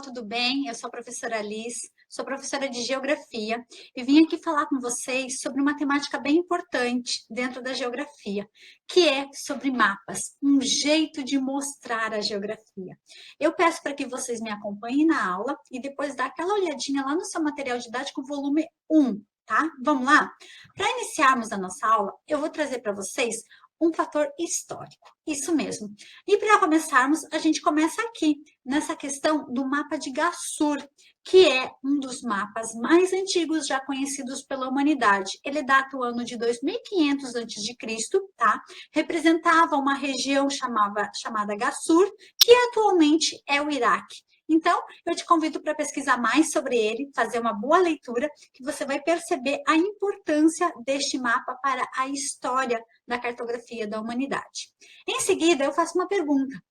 tudo bem? Eu sou a professora Liz, sou professora de Geografia e vim aqui falar com vocês sobre uma temática bem importante dentro da geografia, que é sobre mapas, um jeito de mostrar a geografia. Eu peço para que vocês me acompanhem na aula e depois dá aquela olhadinha lá no seu material didático, volume 1, tá? Vamos lá? Para iniciarmos a nossa aula, eu vou trazer para vocês um fator histórico, isso mesmo. E para começarmos, a gente começa aqui, nessa questão do mapa de Gassur, que é um dos mapas mais antigos já conhecidos pela humanidade. Ele data do ano de 2500 a.C., tá? Representava uma região chamada Gassur, que atualmente é o Iraque. Então, eu te convido para pesquisar mais sobre ele, fazer uma boa leitura, que você vai perceber a importância deste mapa para a história da cartografia da humanidade. Em seguida, eu faço uma pergunta.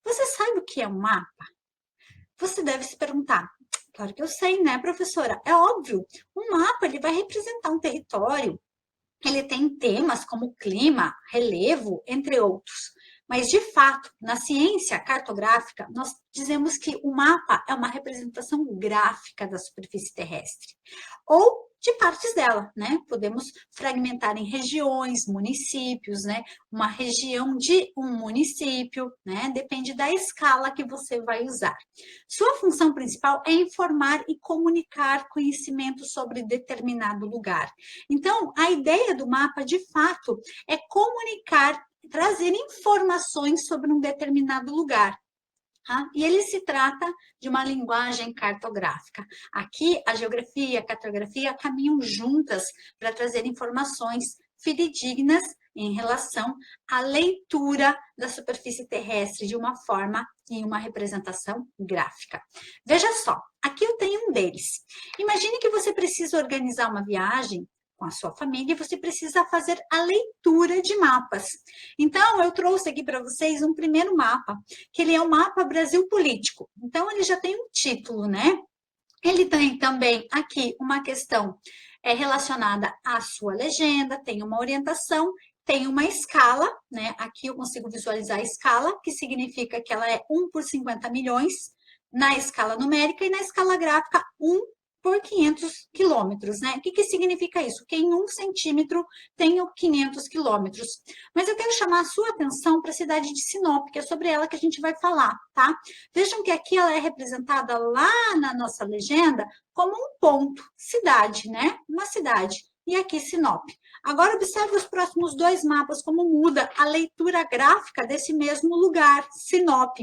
Você sabe o que é um mapa? Você deve se perguntar. Claro que eu sei, né, professora? É óbvio. Um mapa ele vai representar um território. Ele tem temas como clima, relevo, entre outros. Mas, de fato, na ciência cartográfica, nós dizemos que o mapa é uma representação gráfica da superfície terrestre, ou de partes dela, né? Podemos fragmentar em regiões, municípios, né? Uma região de um município, né? Depende da escala que você vai usar. Sua função principal é informar e comunicar conhecimento sobre determinado lugar. Então, a ideia do mapa, de fato, é comunicar, trazer informações sobre um determinado lugar. Tá? E ele se trata de uma linguagem cartográfica. Aqui, a geografia e a cartografia caminham juntas para trazer informações fidedignas em relação à leitura da superfície terrestre de uma forma e uma representação gráfica. Veja só, aqui eu tenho um deles. Imagine que você precisa organizar uma viagem com a sua família e você precisa fazer a leitura de mapas. Então, eu trouxe aqui para vocês um primeiro mapa, que ele é o mapa Brasil Político. Então, ele já tem um título, né? Ele tem também aqui uma questão relacionada à sua legenda, tem uma orientação, tem uma escala, né? Aqui eu consigo visualizar a escala, que significa que ela é 1 por 50 milhões, na escala numérica, e na escala gráfica 1 por 500 quilômetros, né? O que significa isso? Que em 1 centímetro tenho 500 quilômetros. Mas eu quero chamar a sua atenção para a cidade de Sinop, que é sobre ela que a gente vai falar, tá? Vejam que aqui ela é representada lá na nossa legenda como um ponto, cidade, né? Uma cidade. E aqui Sinop. Agora observe os próximos dois mapas, como muda a leitura gráfica desse mesmo lugar, Sinop.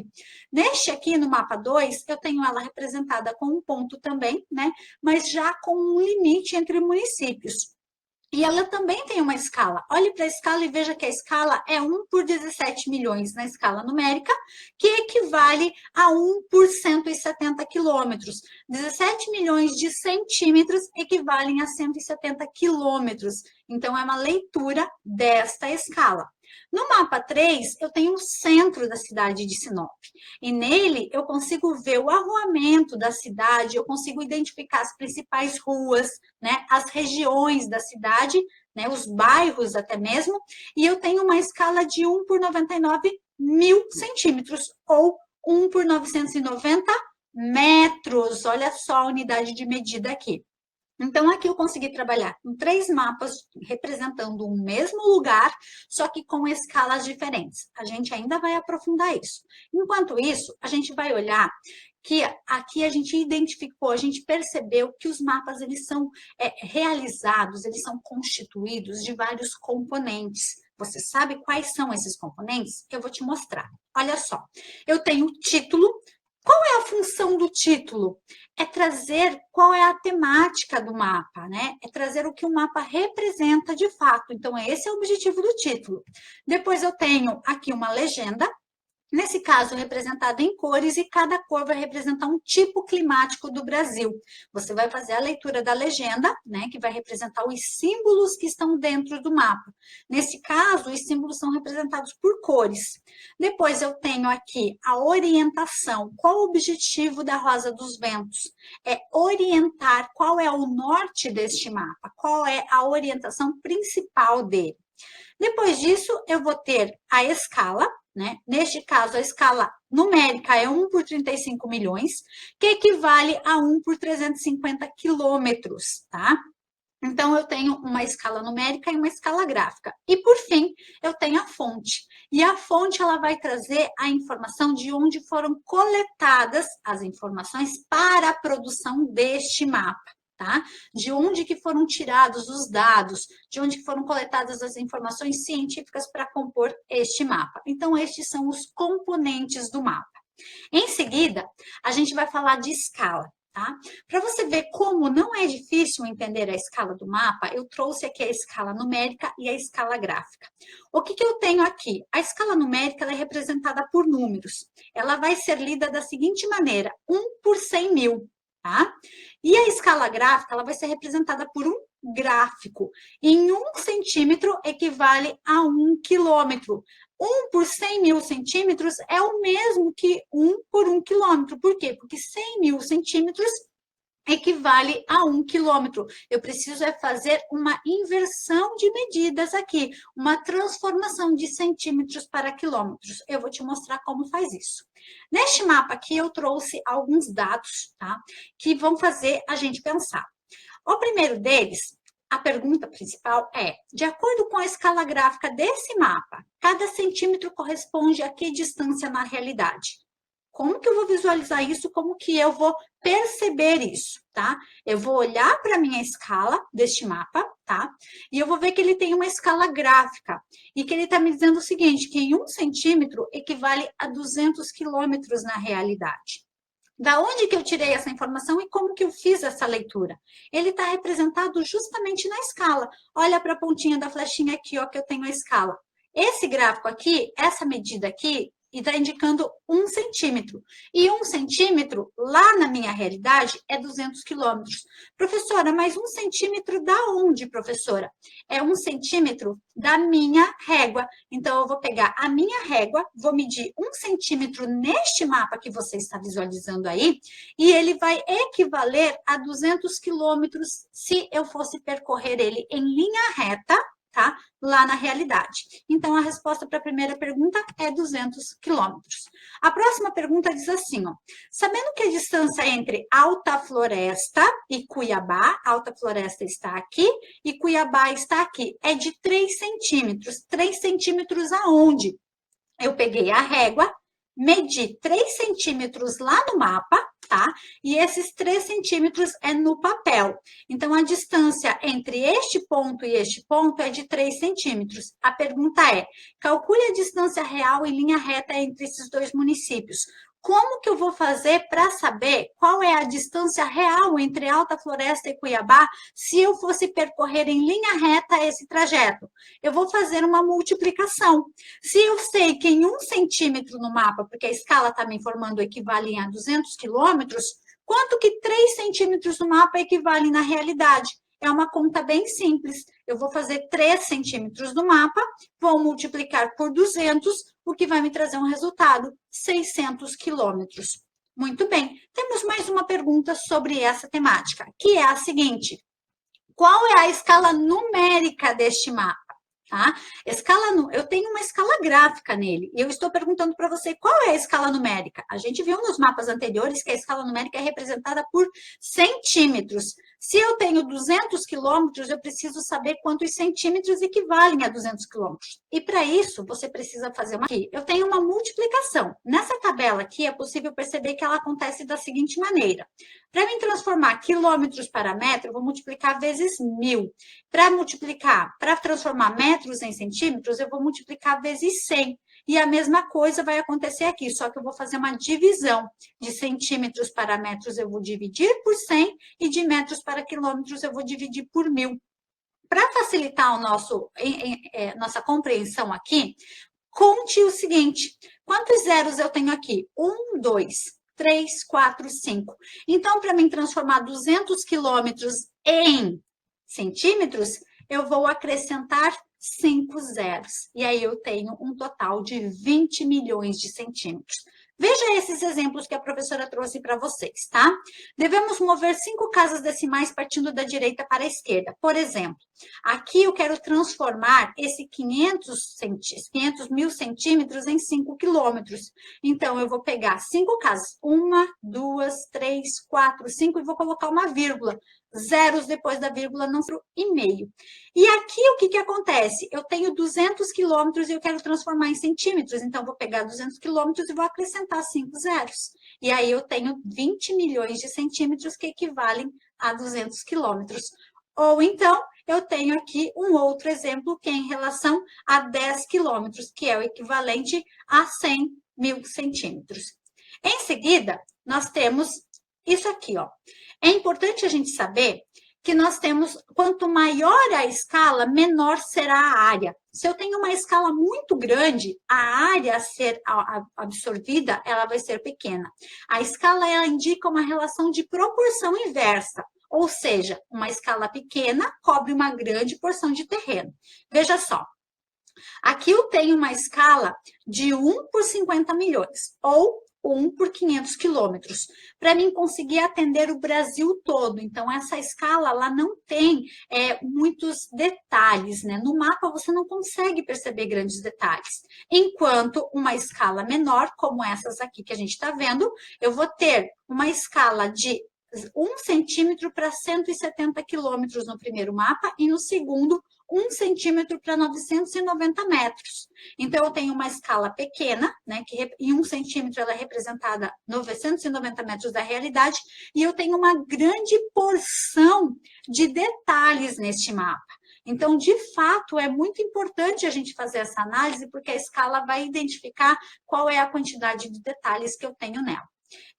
Neste aqui, no mapa 2, eu tenho ela representada com um ponto também, né? Mas já com um limite entre municípios. E ela também tem uma escala. Olhe para a escala e veja que a escala é 1 por 17 milhões na escala numérica, que equivale a 1 por 170 quilômetros. 17 milhões de centímetros equivalem a 170 quilômetros. Então, é uma leitura desta escala. No mapa 3, eu tenho o centro da cidade de Sinop. E nele, eu consigo ver o arruamento da cidade, eu consigo identificar as principais ruas, né, as regiões da cidade, né, os bairros até mesmo, e eu tenho uma escala de 1 por 99 mil centímetros, ou 1 por 990 metros. Olha só a unidade de medida aqui. Então, aqui eu consegui trabalhar com 3 mapas representando o mesmo lugar, só que com escalas diferentes. A gente ainda vai aprofundar isso. Enquanto isso, a gente vai olhar que aqui a gente identificou, a gente percebeu que os mapas eles são realizados, eles são constituídos de vários componentes. Você sabe quais são esses componentes? Eu vou te mostrar. Olha só, eu tenho o título. Qual é a função do título? É trazer qual é a temática do mapa, né? É trazer o que o mapa representa de fato. Então, esse é o objetivo do título. Depois eu tenho aqui uma legenda, nesse caso representada em cores, e cada cor vai representar um tipo climático do Brasil. Você vai fazer a leitura da legenda, né, que vai representar os símbolos que estão dentro do mapa. Nesse caso, os símbolos são representados por cores. Depois eu tenho aqui a orientação. Qual o objetivo da Rosa dos Ventos? É orientar qual é o norte deste mapa, qual é a orientação principal dele. Depois disso, eu vou ter a escala, né? Neste caso, a escala numérica é 1 por 35 milhões, que equivale a 1 por 350 quilômetros, tá? Então, eu tenho uma escala numérica e uma escala gráfica. E, por fim, eu tenho a fonte. E a fonte, ela vai trazer a informação de onde foram coletadas as informações para a produção deste mapa, tá? De onde que foram tirados os dados, de onde que foram coletadas as informações científicas para compor este mapa. Então, estes são os componentes do mapa. Em seguida, a gente vai falar de escala. Tá? Para você ver como não é difícil entender a escala do mapa, eu trouxe aqui a escala numérica e a escala gráfica. O que eu tenho aqui? A escala numérica ela é representada por números. Ela vai ser lida da seguinte maneira, 1 por 100 mil. Tá? E a escala gráfica ela vai ser representada por um gráfico. Em 1 centímetro equivale a 1 quilômetro. 1 por 100 mil centímetros é o mesmo que 1 por 1 quilômetro. Por quê? Porque 100 mil centímetros equivale a 1 quilômetro. Eu preciso fazer uma inversão de medidas aqui, uma transformação de centímetros para quilômetros. Eu vou te mostrar como faz isso. Neste mapa aqui, eu trouxe alguns dados, tá? Que vão fazer a gente pensar. O primeiro deles, a pergunta principal é, de acordo com a escala gráfica desse mapa, cada centímetro corresponde a que distância na realidade? Como que eu vou visualizar isso? Como que eu vou perceber isso, tá? Eu vou olhar para a minha escala deste mapa, tá? E eu vou ver que ele tem uma escala gráfica. E que ele está me dizendo o seguinte, que em 1 centímetro equivale a 200 quilômetros na realidade. Da onde que eu tirei essa informação e como que eu fiz essa leitura? Ele está representado justamente na escala. Olha para a pontinha da flechinha aqui, ó, que eu tenho a escala. Esse gráfico aqui, essa medida aqui, está indicando 1 centímetro. E 1 centímetro, lá na minha realidade, é 200 quilômetros. Professora, mas 1 centímetro da onde, professora? É 1 centímetro da minha régua. Então, eu vou pegar a minha régua, vou medir 1 centímetro neste mapa que você está visualizando aí, e ele vai equivaler a 200 quilômetros se eu fosse percorrer ele em linha reta, tá? Lá na realidade. Então, a resposta para a primeira pergunta é 200 quilômetros. A próxima pergunta diz assim, ó, sabendo que a distância entre Alta Floresta e Cuiabá, Alta Floresta está aqui e Cuiabá está aqui, é de 3 centímetros. 3 centímetros aonde? Eu peguei a régua, medi 3 centímetros lá no mapa, tá? E esses 3 centímetros é no papel. Então, a distância entre este ponto e este ponto é de 3 centímetros. A pergunta é, calcule a distância real em linha reta entre esses dois municípios. Como que eu vou fazer para saber qual é a distância real entre Alta Floresta e Cuiabá se eu fosse percorrer em linha reta esse trajeto? Eu vou fazer uma multiplicação. Se eu sei que em 1 centímetro no mapa, porque a escala está me informando equivale a 200 quilômetros, quanto que 3 centímetros no mapa equivale na realidade? É uma conta bem simples. Eu vou fazer 3 centímetros no mapa, vou multiplicar por 200, o que vai me trazer um resultado, 600 quilômetros. Muito bem. Temos mais uma pergunta sobre essa temática, que é a seguinte. Qual é a escala numérica deste mapa? Tá? Eu tenho uma escala gráfica nele, e eu estou perguntando para você qual é a escala numérica. A gente viu nos mapas anteriores que a escala numérica é representada por centímetros. Se eu tenho 200 quilômetros, eu preciso saber quantos centímetros equivalem a 200 quilômetros. E para isso, você precisa fazer uma... Aqui, eu tenho uma multiplicação. Nessa tabela aqui, é possível perceber que ela acontece da seguinte maneira. Para mim transformar quilômetros para metro, eu vou multiplicar vezes 1000. Para transformar metros em centímetros, eu vou multiplicar vezes 100. E a mesma coisa vai acontecer aqui, só que eu vou fazer uma divisão. De centímetros para metros, eu vou dividir por 100, e de metros para quilômetros, eu vou dividir por 1000. Para facilitar nossa compreensão aqui, conte o seguinte, quantos zeros eu tenho aqui? 1, 2, 3, 4, 5. Então, para mim transformar 200 quilômetros em centímetros, eu vou acrescentar 5 zeros. E aí eu tenho um total de 20 milhões de centímetros. Veja esses exemplos que a professora trouxe para vocês, tá? Devemos mover 5 casas decimais partindo da direita para a esquerda. Por exemplo, Aqui eu quero transformar esse 500 mil centímetros em 5 quilômetros. Então, eu vou pegar 5 casas, 1, 2, 3, 4, 5, e vou colocar uma vírgula. Zeros depois da vírgula, não e meio. E aqui, o que acontece? Eu tenho 200 quilômetros e eu quero transformar em centímetros. Então, eu vou pegar 200 quilômetros e vou acrescentar 5 zeros. E aí, eu tenho 20 milhões de centímetros que equivalem a 200 quilômetros. Ou então, eu tenho aqui um outro exemplo que é em relação a 10 quilômetros, que é o equivalente a 100 mil centímetros. Em seguida, nós temos isso aqui, ó. É importante a gente saber que nós temos, quanto maior a escala, menor será a área. Se eu tenho uma escala muito grande, a área a ser absorvida, ela vai ser pequena. A escala, ela indica uma relação de proporção inversa. Ou seja, uma escala pequena cobre uma grande porção de terreno. Veja só, aqui eu tenho uma escala de 1 por 50 milhões, ou 1 por 500 quilômetros, para mim conseguir atender o Brasil todo. Então, essa escala, ela não tem muitos detalhes, né? No mapa, você não consegue perceber grandes detalhes. Enquanto uma escala menor, como essas aqui que a gente está vendo, eu vou ter uma escala de 1 centímetro para 170 quilômetros no primeiro mapa e no segundo, 1 centímetro para 990 metros. Então, eu tenho uma escala pequena, né, que em 1 centímetro ela é representada 990 metros da realidade, e eu tenho uma grande porção de detalhes neste mapa. Então, de fato, é muito importante a gente fazer essa análise, porque a escala vai identificar qual é a quantidade de detalhes que eu tenho nela.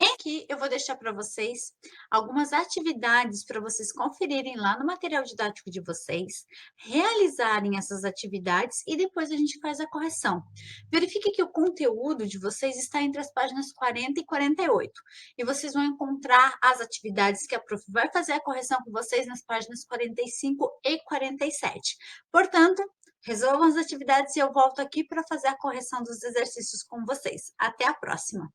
Aqui eu vou deixar para vocês algumas atividades para vocês conferirem lá no material didático de vocês, realizarem essas atividades e depois a gente faz a correção. Verifique que o conteúdo de vocês está entre as páginas 40 e 48. E vocês vão encontrar as atividades que a prof vai fazer a correção com vocês nas páginas 45 e 47. Portanto, resolvam as atividades e eu volto aqui para fazer a correção dos exercícios com vocês. Até a próxima!